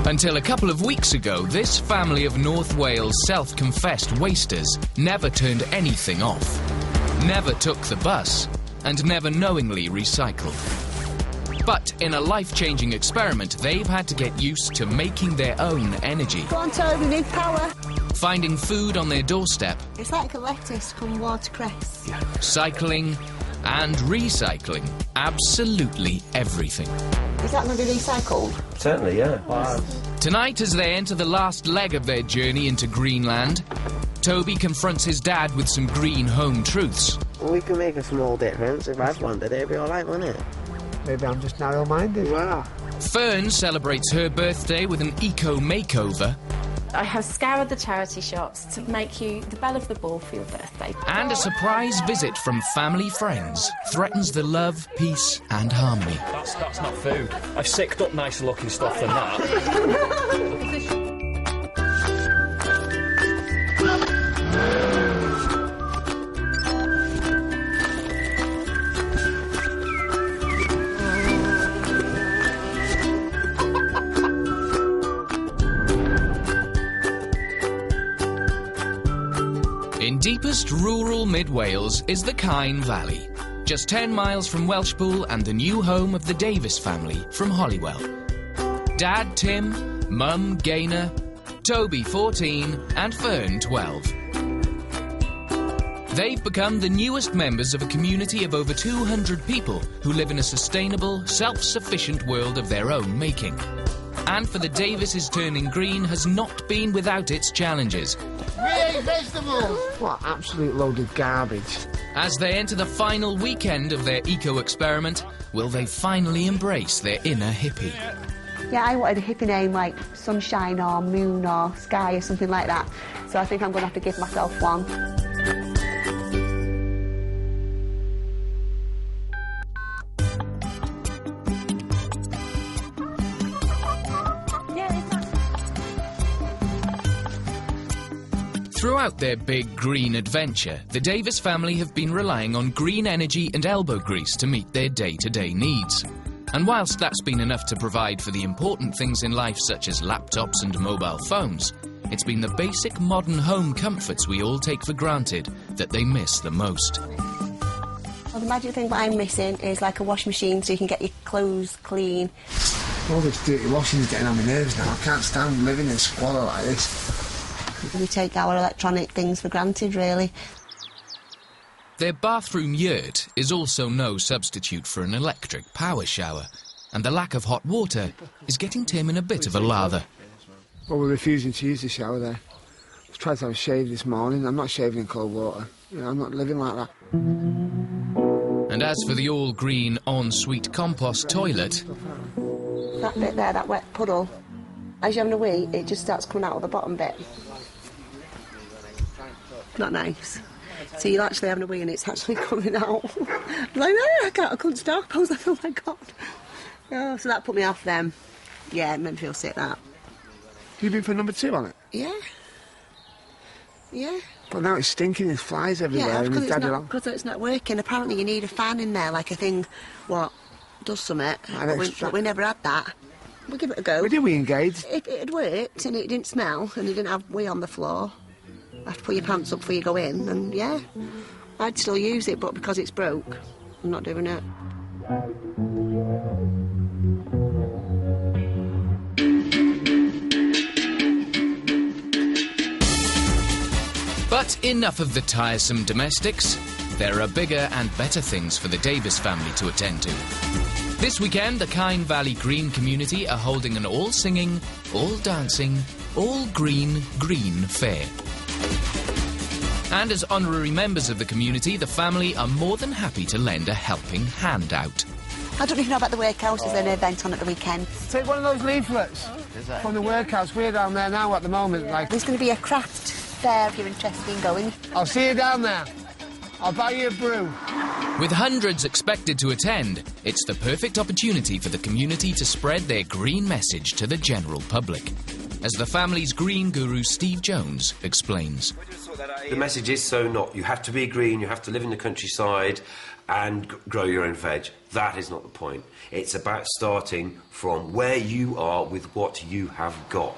Until a couple of weeks ago, this family of North Wales self-confessed wasters never turned anything off, never took the bus, and never knowingly recycled. But in a life-changing experiment, they've had to get used to making their own energy. Go on, Toby, we need power. Finding food on their doorstep. It's like a lettuce from watercress. Cycling and recycling. Absolutely everything. Is that going to be recycled? Certainly, yeah. Wow. Tonight, as they enter the last leg of their journey into Greenland, Toby confronts his dad with some green home truths. We can make a small difference. If I'd wanted it, it'd be all right, wouldn't it? Maybe I'm just narrow-minded. Wow. Fern celebrates her birthday with an eco-makeover. I have scoured the charity shops to make you the belle of the ball for your birthday. And a surprise visit from family friends threatens the love, peace and harmony. That's not food. I've sicked up nicer looking stuff than that. In deepest rural mid-Wales is the Kyne Valley, just 10 miles from Welshpool and the new home of the Davis family from Holywell. Dad Tim, Mum Gaynor, Toby 14 and Fern 12. They've become the newest members of a community of over 200 people who live in a sustainable, self-sufficient world of their own making. And for the Davises, turning green has not been without its challenges. We ate vegetables! What absolute load of garbage. As they enter the final weekend of their eco-experiment, will they finally embrace their inner hippie? Yeah, I wanted a hippie name like Sunshine or Moon or Sky or something like that. So I think I'm going to have to give myself one. Throughout their big green adventure, the Davis family have been relying on green energy and elbow grease to meet their day-to-day needs. And whilst that's been enough to provide for the important things in life such as laptops and mobile phones, it's been the basic modern home comforts we all take for granted that they miss the most. Well, the magic thing that I'm missing is like a washing machine so you can get your clothes clean. All this dirty washing is getting on my nerves now. I can't stand living in squalor like this. We take our electronic things for granted, really. Their bathroom yurt is also no substitute for an electric power shower, and the lack of hot water is getting Tim in a bit of a lather. Well, we're refusing to use the shower there. I've tried to have a shave this morning. I'm not shaving in cold water. You know, I'm not living like that. And as for the all-green ensuite compost toilet... That bit there, that wet puddle, as you're having a wee, it just starts coming out of the bottom bit. Not nice. So you're actually having a wee and it's actually coming out. I'm like, no, I couldn't stop. I was like, oh my God. Oh, so that put me off then. Yeah, it made me feel sick, that. You been for number 2 on it? Yeah. Yeah. But now it's stinking, there's flies everywhere. Yeah, and because it's not working. Apparently you need a fan in there, like a thing, what, does something. But we never had that. We'll give it a go. We engaged. It worked and it didn't smell and it didn't have wee on the floor. You have to put your pants up before you go in, and yeah, I'd still use it, but because it's broke, I'm not doing it. But enough of the tiresome domestics. There are bigger and better things for the Davis family to attend to. This weekend, the Kyne Valley Green community are holding an all-singing, all-dancing, all-green fair. And as honorary members of the community, the family are more than happy to lend a helping hand out. I don't even know about the workhouse. There's an event on at the weekend. Take one of those leaflets from the workhouse. We're down there now at the moment. Like, there's going to be a craft fair if you're interested in going. I'll see you down there. I'll buy you a brew. With hundreds expected to attend, it's the perfect opportunity for the community to spread their green message to the general public. As the family's green guru Steve Jones explains. The message is so not. You have to be green, you have to live in the countryside, and grow your own veg. That is not the point. It's about starting from where you are with what you have got.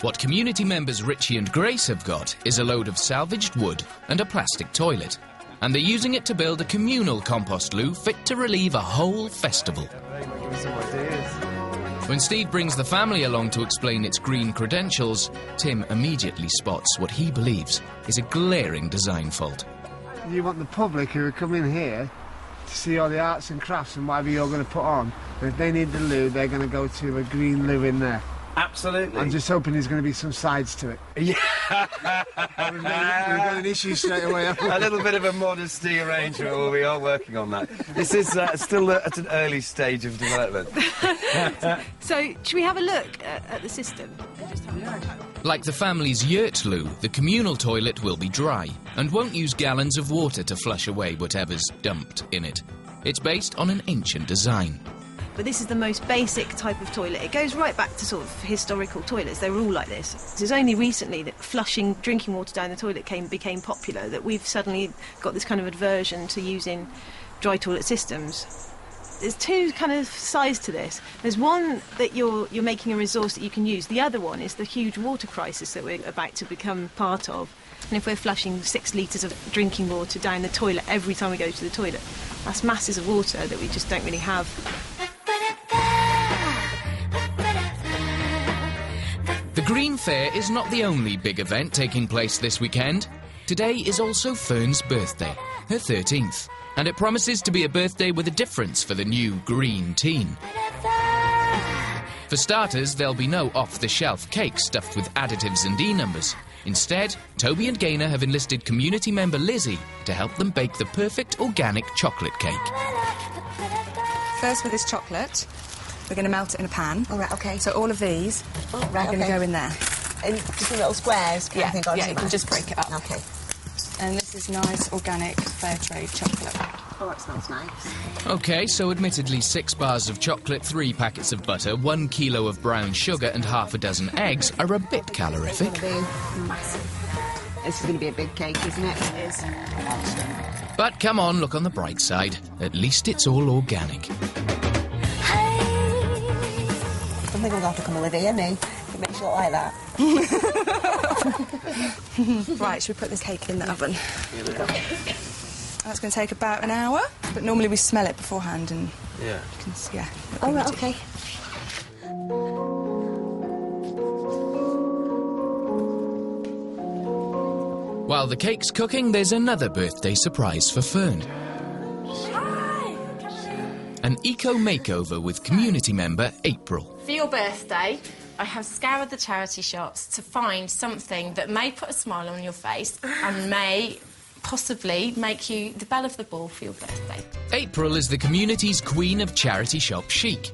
What community members Richie and Grace have got is a load of salvaged wood and a plastic toilet. And they're using it to build a communal compost loo fit to relieve a whole festival. When Steve brings the family along to explain its green credentials, Tim immediately spots what he believes is a glaring design fault. You want the public who are coming here to see all the arts and crafts and whatever you're going to put on. But if they need the loo, they're going to go to a green loo in there. Absolutely. I'm just hoping there's going to be some sides to it. Yeah. We've got an issue straight away. A little bit of a modesty arrangement. Well, we are working on that. This is still at an early stage of development. So, should we have a look at the system? Like the family's yurt loo, the communal toilet will be dry and won't use gallons of water to flush away whatever's dumped in it. It's based on an ancient design. But this is the most basic type of toilet. It goes right back to sort of historical toilets. They were all like this. It's only recently that flushing drinking water down the toilet became popular, that we've suddenly got this kind of aversion to using dry toilet systems. There's two kind of sides to this. There's one that you're making a resource that you can use. The other one is the huge water crisis that we're about to become part of. And if we're flushing 6 litres of drinking water down the toilet every time we go to the toilet, that's masses of water that we just don't really have. The Green Fair is not the only big event taking place this weekend. Today is also Fern's birthday, her 13th, and it promises to be a birthday with a difference for the new green teen. For starters, there'll be no off-the-shelf cake stuffed with additives and E-numbers. Instead, Toby and Gaynor have enlisted community member Lizzie to help them bake the perfect organic chocolate cake. First, with this chocolate, we're going to melt it in a pan. All right, OK. So all of these are going to go in there. And just in little squares? Yeah, you can just break it up. OK. And this is nice, organic, fair trade chocolate. Oh, that smells nice. OK, so admittedly 6 bars of chocolate, 3 packets of butter, 1 kilo of brown sugar and half a dozen eggs are a bit calorific. It's going to be massive. This is going to be a big cake, isn't it? It is. But come on, look on the bright side. At least it's all organic. I think I'm going to have to come with you, me. It makes you look like that. Right, should we put this cake in the oven? Here we go. That's going to take about an hour, but normally we smell it beforehand and... Yeah. Oh, right, OK. While the cake's cooking, there's another birthday surprise for Fern. An eco-makeover with community member April. For your birthday, I have scoured the charity shops to find something that may put a smile on your face and may possibly make you the belle of the ball for your birthday. April is the community's queen of charity shop chic.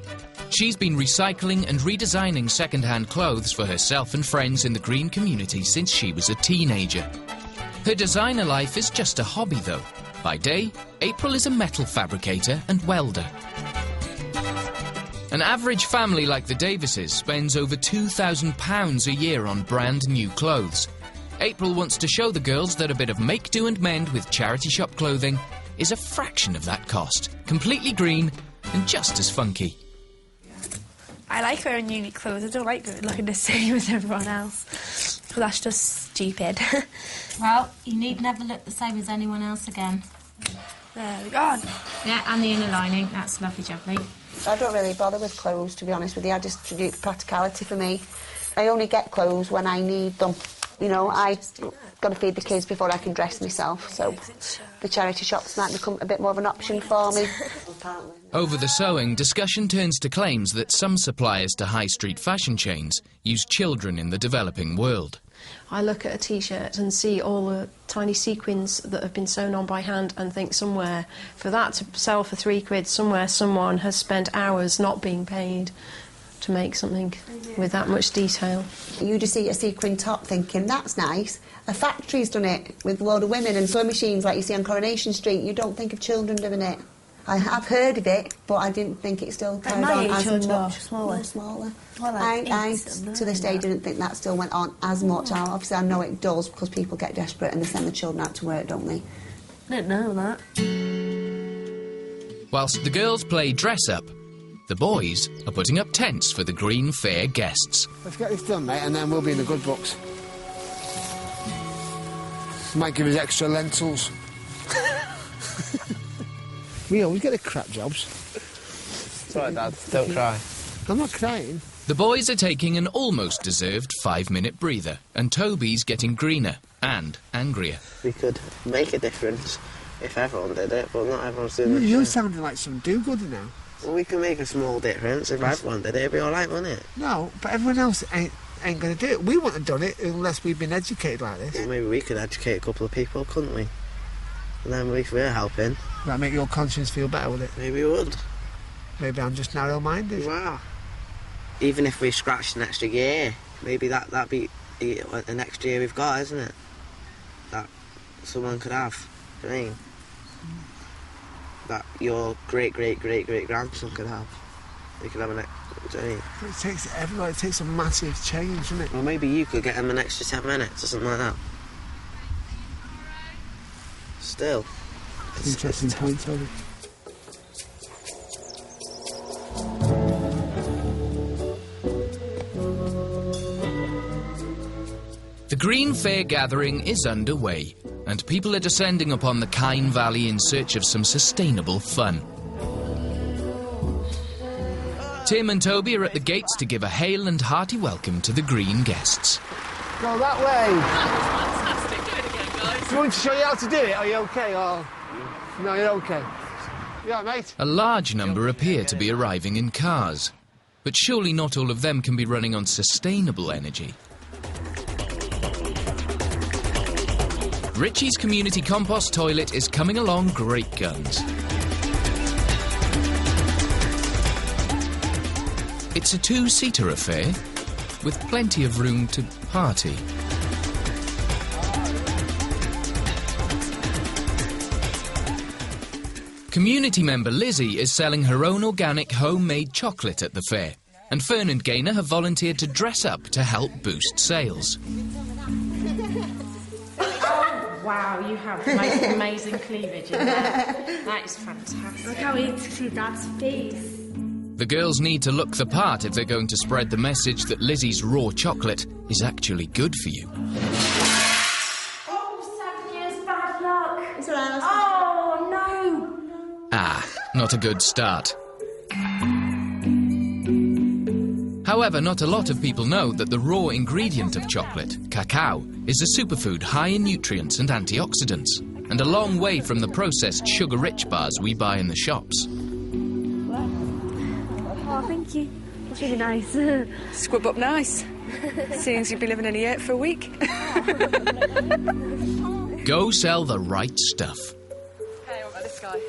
She's been recycling and redesigning second-hand clothes for herself and friends in the green community since she was a teenager. Her designer life is just a hobby, though. By day, April is a metal fabricator and welder. An average family like the Davises spends over £2,000 a year on brand new clothes. April wants to show the girls that a bit of make-do and mend with charity shop clothing is a fraction of that cost, completely green and just as funky. I like wearing unique clothes. I don't like looking the same as everyone else. That's just stupid. Well, you need never look the same as anyone else again. There we go. Yeah, and the inner lining. That's lovely jubbly. I don't really bother with clothes, to be honest with you. I just do practicality for me. I only get clothes when I need them. You know, I've got to feed the kids before I can dress myself, so the charity shops might become a bit more of an option for me. Over the sewing, discussion turns to claims that some suppliers to high street fashion chains use children in the developing world. I look at a T-shirt and see all the tiny sequins that have been sewn on by hand and think somewhere, for that to sell for £3, somewhere someone has spent hours not being paid to make something with that much detail. You just see a sequin top thinking, that's nice. A factory's done it with a load of women and sewing machines like you see on Coronation Street. You don't think of children doing it. I've heard of it, but I didn't think it still carried my on age as or much. smaller? Smaller. Well, like I 8 to this day didn't think that still went on as much. Obviously, I know it does because people get desperate and they send the children out to work, don't they? I didn't know that. Whilst the girls play dress-up, the boys are putting up tents for the Green Fair guests. Let's get this done, mate, and then we'll be in the good books. Might give us extra lentils. We always get the crap jobs. It's all right, Dad. Don't cry. I'm not crying. The boys are taking an almost deserved 5-minute breather, and Toby's getting greener and angrier. We could make a difference if everyone did it, but not everyone's doing it. You're sounding like some do-gooder now. Well, we can make a small difference if everyone did it. It'd be all right, wouldn't it? No, but everyone else ain't going to do it. We wouldn't have done it unless we'd been educated like this. Well, maybe we could educate a couple of people, couldn't we? And then if we're helping... Would that make your conscience feel better, would it? Maybe it would. Maybe I'm just narrow-minded. Wow. Even if we scratched an extra year, maybe that'd be an extra year we've got, isn't it? That someone could have. I mean, that your great-great-great-great-grandson could have. They could have an extra... It takes a massive change, doesn't it? Well, maybe you could get him an extra 10 minutes or something like that. Still. Interesting point, Toby. The Green Fair gathering is underway, and people are descending upon the Kyne Valley in search of some sustainable fun. Tim and Toby are at the gates to give a hail and hearty welcome to the green guests. Go that way. Fantastic. Do it again, guys. Do you want me to show you how to do it? Are you okay? Or... No, you're okay. Yeah, mate. A large number appear to be arriving in cars, but surely not all of them can be running on sustainable energy. Richie's community compost toilet is coming along great guns. It's a 2-seater affair, with plenty of room to party. Community member Lizzie is selling her own organic homemade chocolate at the fair, and Fern and Gaynor have volunteered to dress up to help boost sales. Wow, you have the most amazing cleavage in there. That is fantastic. I can't wait to see Dad's face. The girls need to look the part if they're going to spread the message that Lizzie's raw chocolate is actually good for you. Oh, 7 years bad luck. It's all right. Oh, no. Ah, not a good start. However, not a lot of people know that the raw ingredient of chocolate, cacao, is a superfood high in nutrients and antioxidants, and a long way from the processed sugar-rich bars we buy in the shops. Oh, thank you. That's really nice. Squib up nice. Seeing as you've been living in a yurt for a week. Go sell the right stuff. Hey, what about this guy?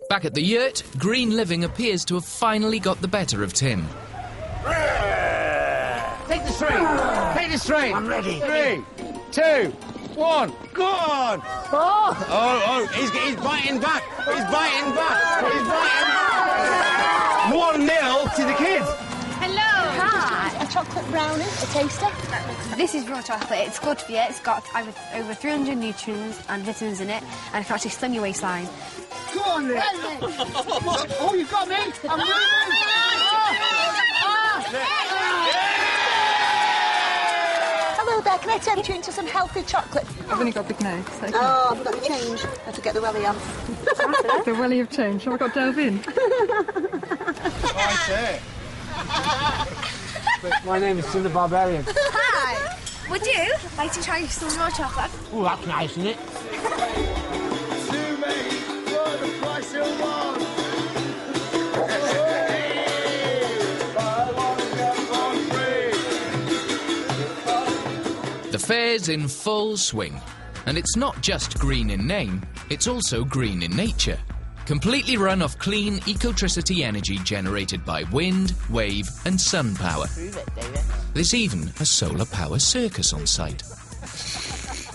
Back at the yurt, Green Living appears to have finally got the better of Tim. Take the straight. Take the straight. I'm ready. 3, 2, 1. Go on. Oh, he's biting back. He's biting back. He's biting back. 1-0 to the kids. Hello. A chocolate brownie, a taster. This is raw chocolate. It's good for you. It's got over 300 nutrients and vitamins in it, and it can actually slim your waistline. Go on, Nick. Oh, you got me. I'm moving. Hello there, can I tempt you into some healthy chocolate? I've only got big nose. So Oh, I've got the change. I have to get the welly on. the welly of change. Have I got to delve in? My name is Tim the Barbarian. Hi. Would you like to try some raw chocolate? Oh, that's nice, isn't it? The fair's in full swing, and it's not just green in name, it's also green in nature. Completely run off clean ecotricity energy generated by wind, wave and sun power. There's even a solar power circus on site.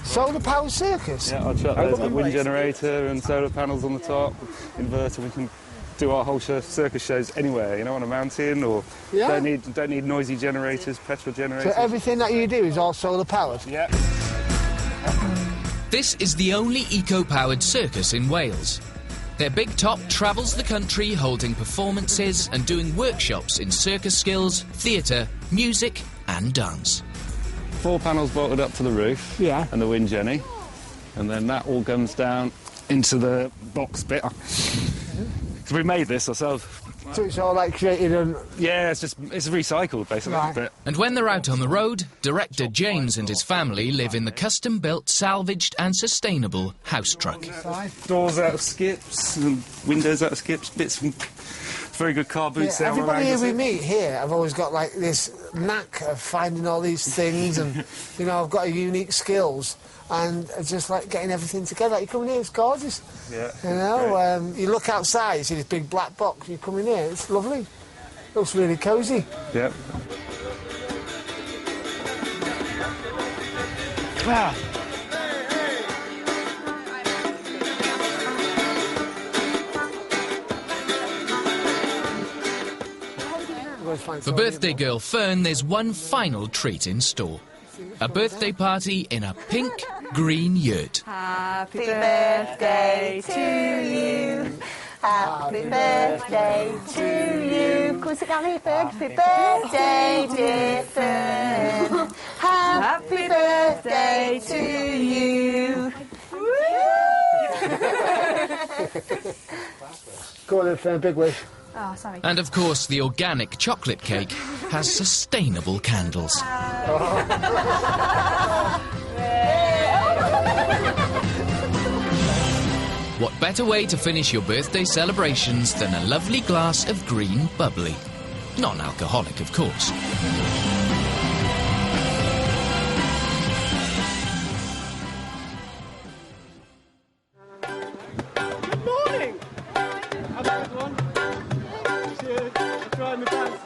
Solar powered circus? Yeah, I'll chuck there's a wind generator and solar panels on the top, inverter. We can do our whole circus shows anywhere, you know, on a mountain, or don't need noisy generators, petrol generators. So everything that you do is all solar powered? Yeah. This is the only eco-powered circus in Wales. Their big top travels the country holding performances and doing workshops in circus skills, theatre, music and dance. 4 panels bolted up to the roof, and the wind jenny, and then that all comes down into the box bit. So we made this ourselves. So it's all like created and... Yeah, it's recycled basically. Right. And when they're out on the road, director James and his family live in the custom-built, salvaged and sustainable house truck. Doors out of skips, and windows out of skips, bits from very good car boots. Everybody here we meet here, I've always got like this knack of finding all these things, and you know, I've got unique skills, and just like getting everything together. Like, you come in here, it's gorgeous. Yeah. You know, you look outside, you see this big black box. You come in here, it's lovely. Looks really cosy. Yep. Wow. For birthday girl Fern, there's one final treat in store. A birthday party in a pink, green yurt. Happy birthday to you. Happy birthday to you. Come and sit down here, Fern. Happy birthday, dear Fern. Happy birthday to you. Go on then, Fern, big wish. Oh, sorry. And of course, the organic chocolate cake has sustainable candles. What better way to finish your birthday celebrations than a lovely glass of green bubbly? Non-alcoholic, of course. Good morning! How's everyone? I'm trying my best.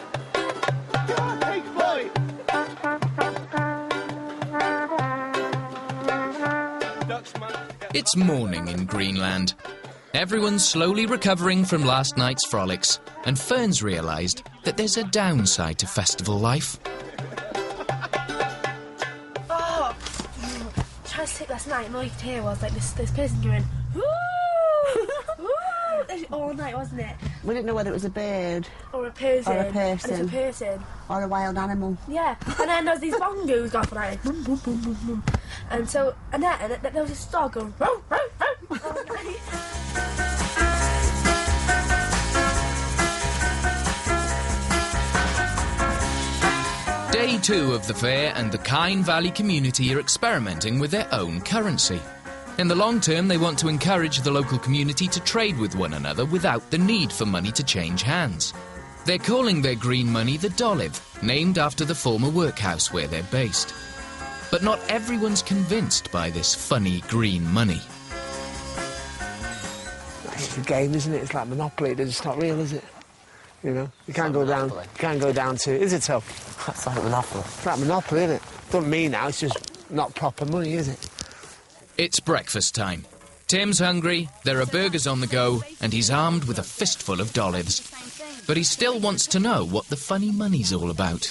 Go on, big boy! It's morning in Greenland. Everyone's slowly recovering from last night's frolics, and Fern's realised that there's a downside to festival life. Oh! I tried to sleep last night and all you could hear was like this person going, woo! Woo! All night, wasn't it? We didn't know whether it was a bird. Or a person. Or a person. And it's a person. Or a wild animal. Yeah. And then there was these bongos going off like boom, boom, boom, boom, boom. And so, and then there was this dog going, row, row, row, all night. Day 2 of the fair, and the Kyne Valley community are experimenting with their own currency. In the long term, they want to encourage the local community to trade with one another without the need for money to change hands. They're calling their green money the Doliv, named after the former workhouse where they're based. But not everyone's convinced by this funny green money. It's a game, isn't it? It's like Monopoly. It's not real, is it? You know, you can't go down. You can't go down to. Is it, Tom? That's like Monopoly. It's like Monopoly, isn't it? Doesn't mean now. It's just not proper money, is it? It's breakfast time. Tim's hungry, there are burgers on the go, and he's armed with a fistful of Dolivs. But he still wants to know what the funny money's all about.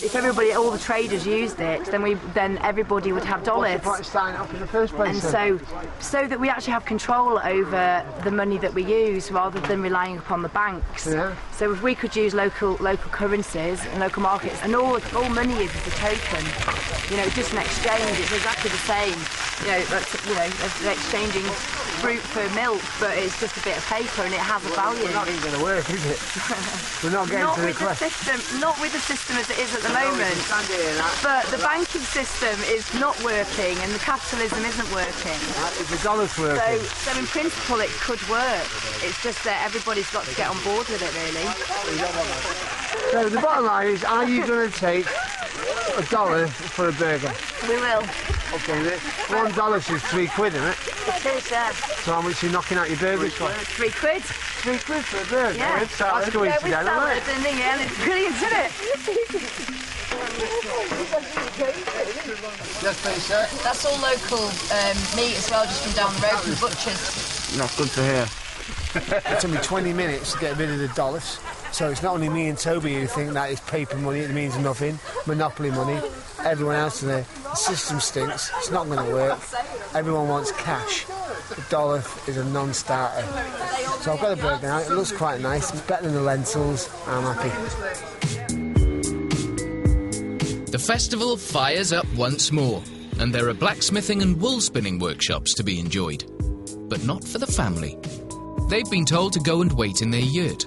If everybody, all the traders used it, then everybody would have Dolivs. What's the point of signing up in the first place? And so that we actually have control over the money that we use rather than relying upon the banks. Yeah. So if we could use local currencies and local markets, and all money is a token. You know, just an exchange. It's exactly the same. They're exchanging fruit for milk, but it's just a bit of paper and it has a value. It's not even going to work, is it? We're not getting to the question. Not with the system as it is at the moment. But the banking system is not working and the capitalism isn't working. The dollar's working. So in principle it could work. It's just that everybody's got to get on board with it, really. So the bottom line is, are you going to take $1 for a burger? We will. Okay, $1 is £3, isn't it? It is, yeah. So how much are you knocking out your burgers for? £3. £3 for a burger? Yeah. That's coincidental, isn't it? And it's brilliant, isn't it? Yes, please, sir. That's all local meat as well, just from down the road from butchers. Not good for here. It took me 20 minutes to get rid of the dollars. So it's not only me and Toby who think that it's paper money, it means nothing, monopoly money. Everyone else in there, the system stinks, it's not going to work. Everyone wants cash. The dollar is a non-starter. So I've got to break down. It looks quite nice. It's better than the lentils. I'm happy. The festival fires up once more, and there are blacksmithing and wool spinning workshops to be enjoyed. But not for the family. They've been told to go and wait in their yurt.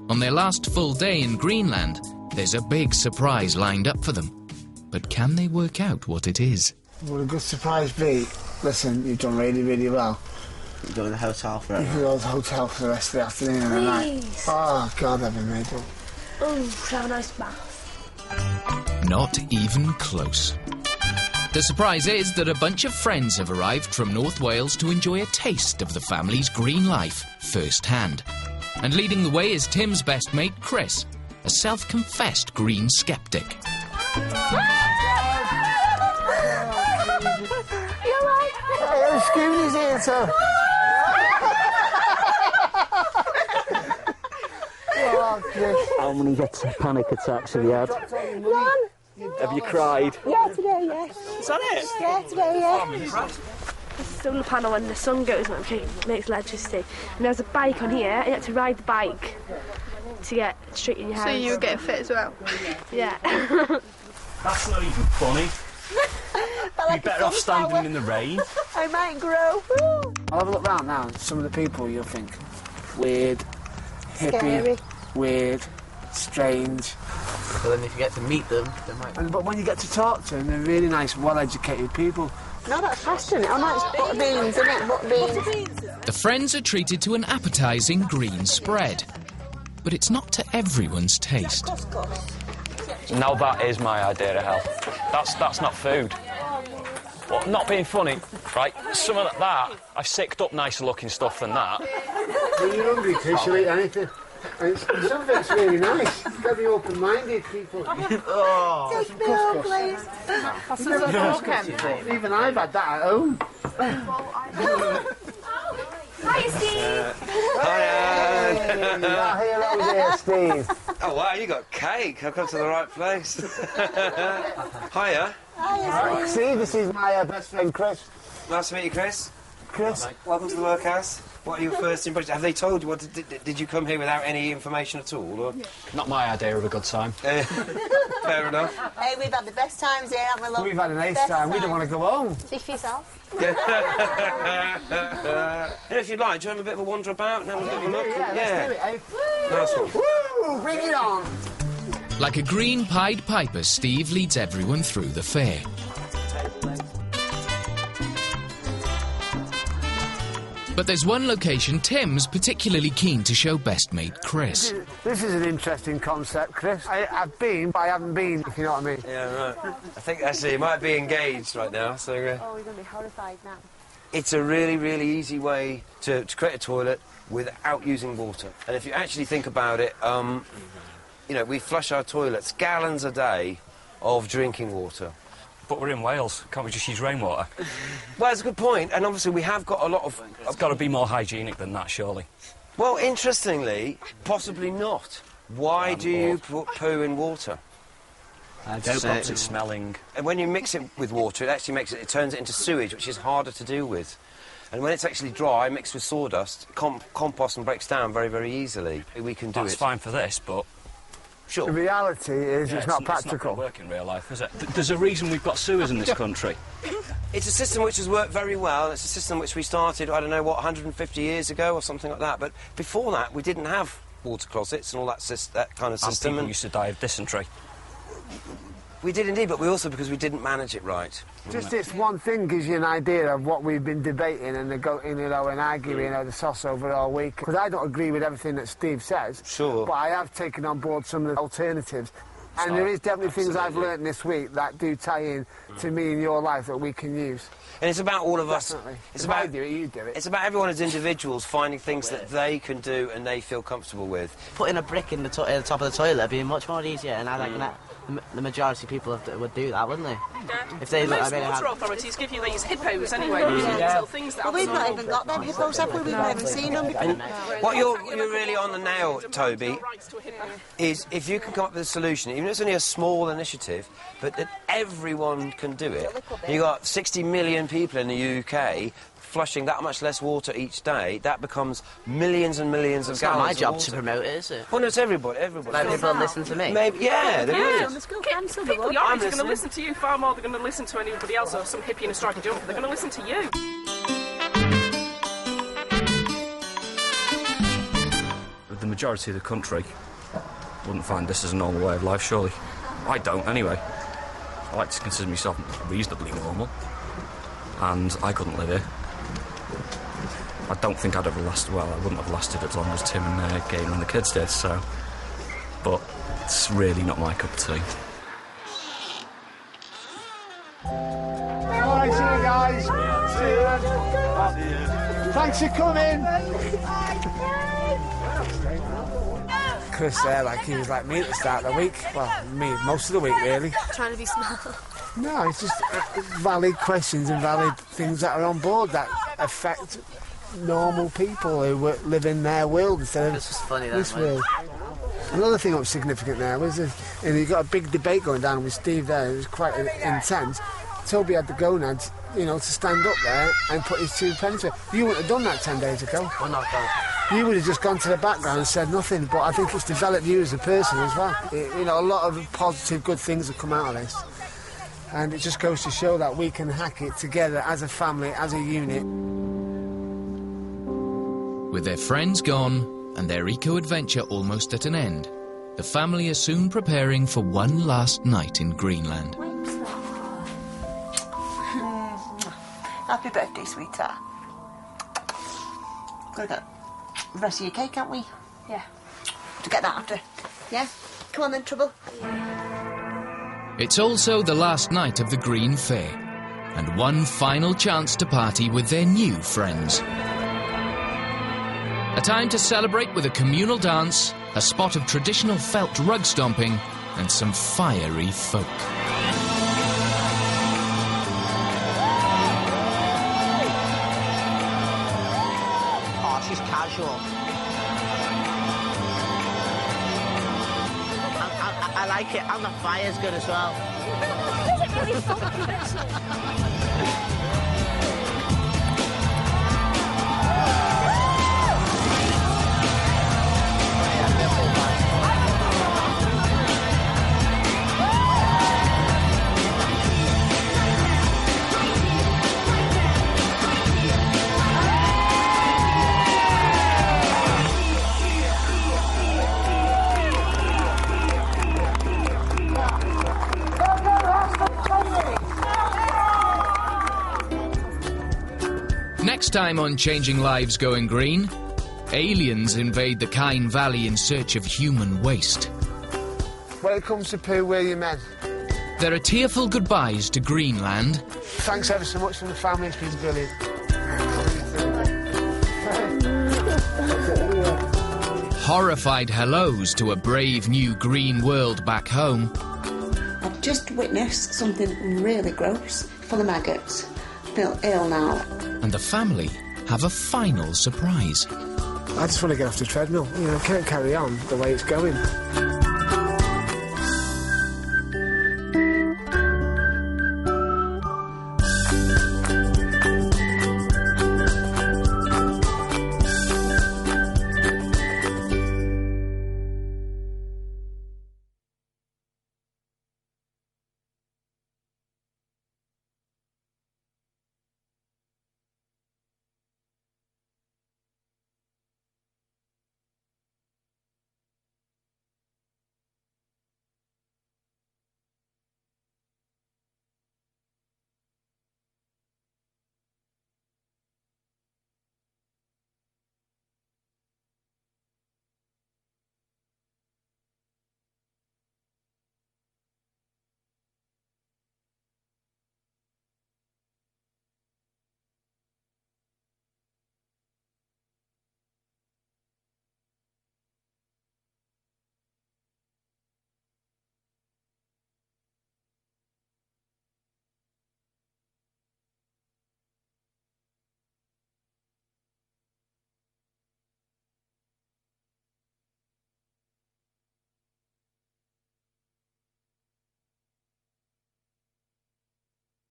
On their last full day in Greenland, there's a big surprise lined up for them. But can they work out what it is? Would a good surprise be? Listen, you've done really, really well. You go to the hotel forever. You can go to the hotel for the rest of the afternoon and the night. Oh, God, I've been made up. Oh, have a nice bath. Not even close. The surprise is that a bunch of friends have arrived from North Wales to enjoy a taste of the family's green life firsthand. And leading the way is Tim's best mate, Chris, a self-confessed green skeptic. You're right. Hey, Scooty's here, sir. How many panic attacks have you had? None. Have you cried? Yeah, today, yes. Is that it? Yeah, today, yeah. There's a solar panel when the sun goes on, it makes electricity. And there's a bike on here, and you have to ride the bike to get straight in your house. So you were getting fit as well? Yeah. That's not even funny. You're better off standing in the rain. I might grow. I'll have a look round now. Some of the people you'll think weird, hippie, Scary. weird, strange. But then if you get to meet them, they might... But when you get to talk to them, they're really nice, well-educated people. No, that's pasta, isn't it? Oh, no, it's butter beans, isn't it? Butter beans. The friends are treated to an appetising green spread. But it's not to everyone's taste. Now that is my idea of health. That's not food. Well, not being funny, right? Some of that, I've sicked up nicer looking stuff than that. Well, you're hungry, Chris, you'll eat anything. And some of it's really nice. You've got to be open-minded, people. Oh, Take me home, please. Even I've had that at home. Hi, Steve. Here, Steve. Oh, wow, you got cake. I've come to the right place. Hiya. Hi, Steve, this is my best friend, Chris. Nice to meet you, Chris. Chris. Welcome to the workhouse. What are your first impressions? Have they told you what? Did you come here without any information at all? Or? Not my idea of a good time. Fair enough. Hey, we've had the best times here, haven't we, love? We've had an ace time. We don't want to go home. See for yourself. Yeah, if you'd like, do you have a bit of a wander about and have a bit of a look? Yeah, let's do it, eh? Nice one. Woo! Bring it on! Like a green Pied Piper, Steve leads everyone through the fair. But there's one location Tim's particularly keen to show best mate Chris. This is an interesting concept, Chris. I've been, but I haven't been, if you know what I mean. Yeah, right. I think actually you might be engaged right now, so... Oh, we're going to be horrified now. It's a really, really easy way to create a toilet without using water. And if you actually think about it, you know, we flush our toilets gallons a day of drinking water. But we're in Wales. Can't we just use rainwater? Well, that's a good point, and obviously we have got a lot of... It's got to be more hygienic than that, surely. Well, interestingly, possibly not. Why do you put poo in water? Perhaps it's smelling. And when you mix it with water, it actually it turns it into sewage, which is harder to deal with. And when it's actually dry, mixed with sawdust, composts and breaks down very, very easily. We can do it. That's fine for this, but... Sure. The reality is it's not practical. It's not going to work in real life, is it? There's a reason we've got sewers in this country. It's a system which has worked very well. It's a system which we started, I don't know, what, 150 years ago or something like that. But before that, we didn't have water closets and all that kind of system. And people used to die of dysentery. We did indeed, but we also because we didn't manage it right. Just this one thing gives you an idea of what we've been debating and and arguing over the sauce over all week. Because I don't agree with everything that Steve says. Sure. But I have taken on board some of the alternatives. And there is definitely things I've learned this week that do tie in to me in your life that we can use. And it's about all of Definitely. us. It's If about I do it, you do it. It's about everyone as individuals finding things that they can do and they feel comfortable with. Putting a brick in the top of the toilet would be much more easier, and I reckon that the majority of people would do that, wouldn't they? If they Most look, water authorities give you these hippos anyway, these little things that Well, we've not even got them hippos, have we? We've not even seen them. What you're really on the nail, Toby, is if you can come up with a solution, even if it's only a small initiative, but that everyone can do it. You've got 60 million people in the UK flushing that much less water each day, that becomes millions and millions of gallons. It's not my job of to water. promote it, is it? Well, no, it's everybody. Like people listen to me. Maybe, yeah, there is. People your age are going to listen to you far more than going to listen to anybody else or some hippie in a striking jumper. They're going to listen to you. The majority of the country wouldn't find this as a normal way of life, surely. I don't, anyway. I like to consider myself reasonably normal, and I couldn't live here. I don't think I'd have lasted, well, I wouldn't have lasted as long as Tim and Gaynor and the kids did, so... But it's really not my cup of tea. All right, see you guys. See you. Thanks for coming. Chris there, like, he was like me at the start of the week. Well, me most of the week, really. Trying to be smart. No, it's just valid questions and valid things that are on board that affect normal people who live in their world instead of It's just funny, that, this mate. world. Another thing that was significant there was, and you got a big debate going down with Steve there. It was quite intense. Toby had the gonads, you know, to stand up there and put his 2 pence in. You wouldn't have done that 10 days ago. We're not done. You would have just gone to the background and said nothing, but I think it's developed you as a person as well. You know, a lot of positive, good things have come out of this. And it just goes to show that we can hack it together as a family, as a unit. With their friends gone and their eco-adventure almost at an end, the family are soon preparing for one last night in Greenland. Happy birthday, sweetheart. Gotta get the rest of your cake, can't we? Yeah. To get that after. Yeah? Come on then, Trouble. It's also the last night of the Green Fair, and one final chance to party with their new friends. A time to celebrate with a communal dance, a spot of traditional felt rug stomping, and some fiery folk. Oh, she's casual. I like it, and the fire's good as well. Next time on Changing Lives Going Green, aliens invade the Kyne Valley in search of human waste. When it comes to poo, we're your men. There are tearful goodbyes to Greenland. Thanks ever so much from the family, it's been brilliant. Horrified hellos to a brave new green world back home. I've just witnessed something really gross for the maggots. I feel ill now. And the family have a final surprise. I just want to get off the treadmill. You know, can't carry on the way it's going.